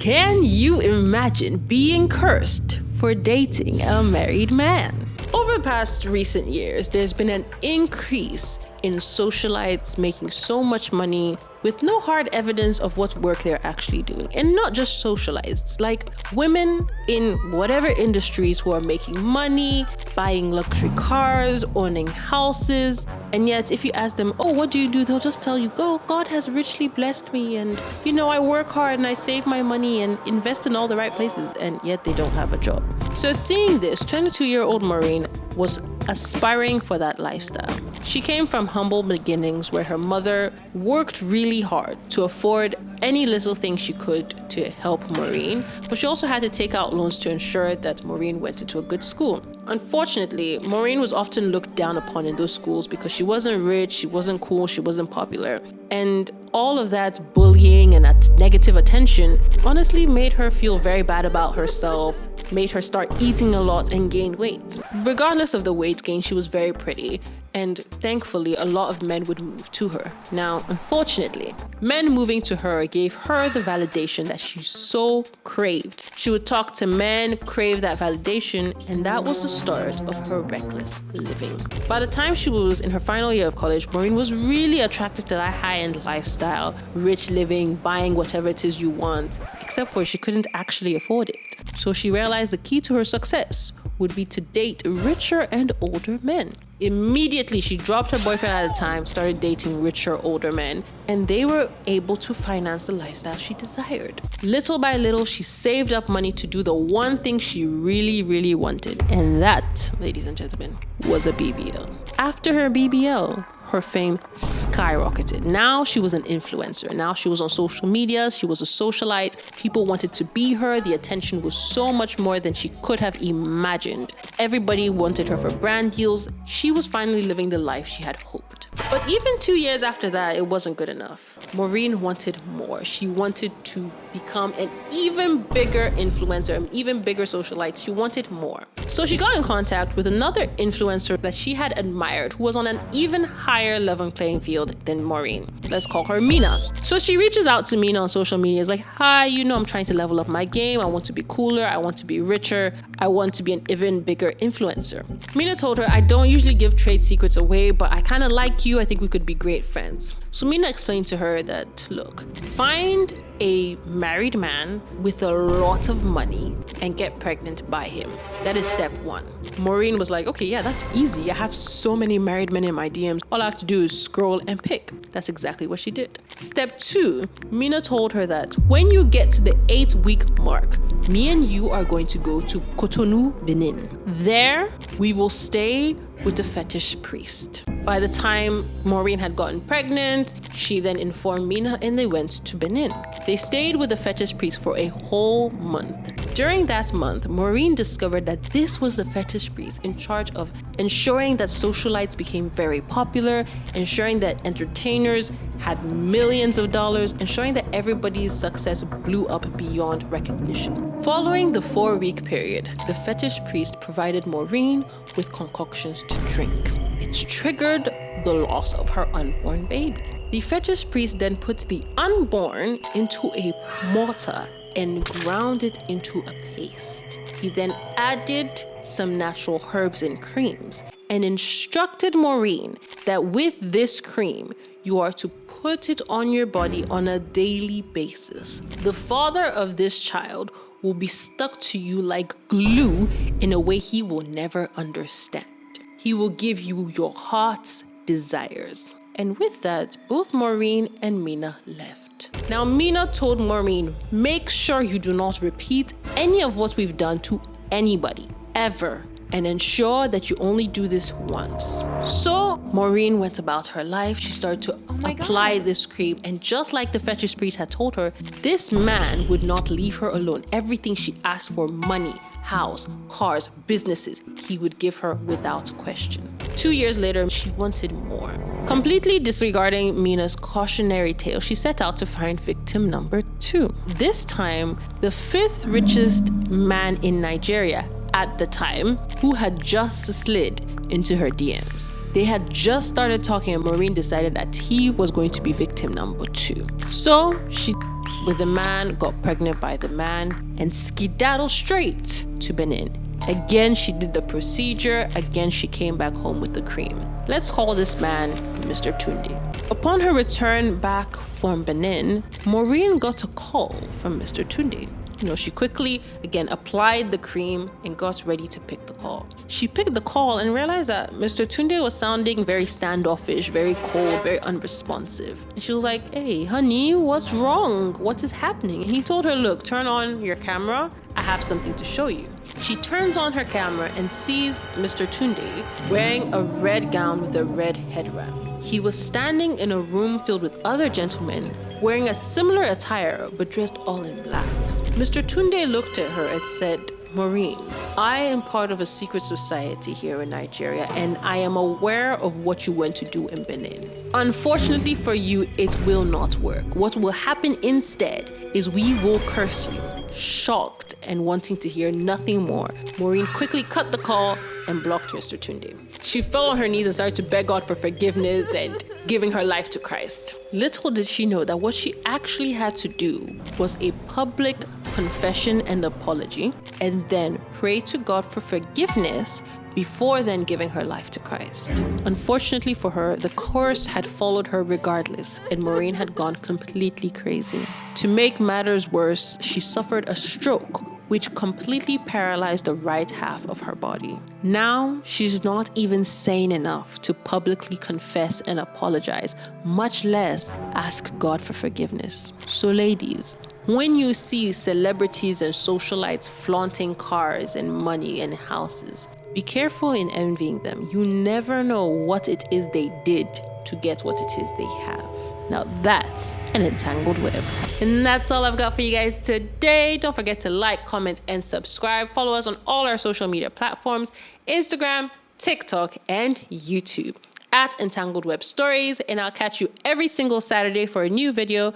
Can you imagine being cursed for dating a married man? Over the past recent years, there's been an increase in socialites making so much money with no hard evidence of what work they're actually doing. And not just socialites, like women in whatever industries who are making money, buying luxury cars, owning houses. And yet if you ask them, oh, what do you do? They'll just tell you, oh, God has richly blessed me. And I work hard and I save my money and invest in all the right places. And yet they don't have a job. So seeing this, 22-year-old Maureen was aspiring for that lifestyle. She came from humble beginnings where her mother worked really hard to afford any little thing she could to help Maureen, but she also had to take out loans to ensure that Maureen went into a good school. Unfortunately, Maureen was often looked down upon in those schools because she wasn't rich, she wasn't cool, she wasn't popular. And all of that bullying and that negative attention honestly made her feel very bad about herself, made her start eating a lot and gain weight. Regardless of the weight gain, she was very pretty. And thankfully, a lot of men would move to her. Now, unfortunately, men moving to her gave her the validation that she so craved. She would talk to men, crave that validation, and that was the start of her reckless living. By the time she was in her final year of college, Maureen was really attracted to that high-end lifestyle, rich living, buying whatever it is you want, except for she couldn't actually afford it. So she realized the key to her success would be to date richer and older men. Immediately, she dropped her boyfriend at the time, started dating richer, older men, and they were able to finance the lifestyle she desired. Little by little, she saved up money to do the one thing she really, really wanted, and that, ladies and gentlemen, was a BBL. After her BBL, her fame skyrocketed. Now she was an influencer. Now she was on social media. She was a socialite. People wanted to be her. The attention was so much more than she could have imagined. Everybody wanted her for brand deals. She was finally living the life she had hoped. But even 2 years after that, it wasn't good enough. Maureen wanted more. She wanted to become an even bigger influencer, an even bigger socialite. She wanted more. So she got in contact with another influencer that she had admired, who was on an even higher level playing field than Maureen. Let's call her Mina. So she reaches out to Mina on social media. Is like, hi, I'm trying to level up my game. I want to be cooler. I want to be richer. I want to be an even bigger influencer. Mina told her, I don't usually give trade secrets away, but I kind of like you. I think we could be great friends. So Mina explained to her that, look, find a married man with a lot of money and get pregnant by him. That is step one. Maureen was like, okay, yeah, that's easy. I have so many married men in my DMs. All I have to do is scroll and pick. That's exactly what she did. Step two, Mina told her that when you get to the 8-week mark, me and you are going to go to Cotonou, Benin. There, we will stay with the fetish priest. By the time Maureen had gotten pregnant, she then informed Mina and they went to Benin. They stayed with the fetish priest for a whole month. During that month, Maureen discovered that this was the fetish priest in charge of ensuring that socialites became very popular, ensuring that entertainers had millions of dollars, ensuring that everybody's success blew up beyond recognition. Following the 4-week period, the fetish priest provided Maureen with concoctions to drink. It triggered the loss of her unborn baby. The fetish priest then put the unborn into a mortar and ground it into a paste. He then added some natural herbs and creams and instructed Maureen that with this cream, you are to put it on your body on a daily basis. The father of this child will be stuck to you like glue in a way he will never understand. He will give you your heart's desires. And with that, both Maureen and Mina left. Now, Mina told Maureen, make sure you do not repeat any of what we've done to anybody, ever. And ensure that you only do this once. So Maureen went about her life. She started to apply this cream. And just like the fetish priest had told her, this man would not leave her alone. Everything she asked for, money, house, cars, businesses, he would give her without question. 2 years later, she wanted more. Completely disregarding Mina's cautionary tale, she set out to find victim number 2. This time, the 5th richest man in Nigeria at the time, who had just slid into her DMs. They had just started talking and Maureen decided that he was going to be victim number 2. So she with the man, got pregnant by the man, and skedaddled straight to Benin. Again, she did the procedure. Again, she came back home with the cream. Let's call this man Mr. Tunde. Upon her return back from Benin, Maureen got a call from Mr. Tunde. She quickly, again, applied the cream and got ready to pick the call. She picked the call and realized that Mr. Tunde was sounding very standoffish, very cold, very unresponsive. And she was like, "Hey, honey, what's wrong? What is happening?" And he told her, "Look, turn on your camera. I have something to show you." She turns on her camera and sees Mr. Tunde wearing a red gown with a red head wrap. He was standing in a room filled with other gentlemen wearing a similar attire but dressed all in black. Mr. Tunde looked at her and said, "Maureen, I am part of a secret society here in Nigeria and I am aware of what you went to do in Benin. Unfortunately for you, it will not work. What will happen instead is we will curse you." Shocked and wanting to hear nothing more, Maureen quickly cut the call and blocked Mr. Tunde. She fell on her knees and started to beg God for forgiveness and giving her life to Christ. Little did she know that what she actually had to do was a public confession and apology, and then pray to God for forgiveness before then giving her life to Christ. Unfortunately for her, the curse had followed her regardless, and Maureen had gone completely crazy. To make matters worse, she suffered a stroke, which completely paralyzed the right half of her body. Now, she's not even sane enough to publicly confess and apologize, much less ask God for forgiveness. So ladies, when you see celebrities and socialites flaunting cars and money and houses, be careful in envying them. You never know what it is they did to get what it is they have. Now that's an entangled web. And that's all I've got for you guys today. Don't forget to like, comment, and subscribe. Follow us on all our social media platforms, Instagram, TikTok, and YouTube @EntangledWebStories. And I'll catch you every single Saturday for a new video.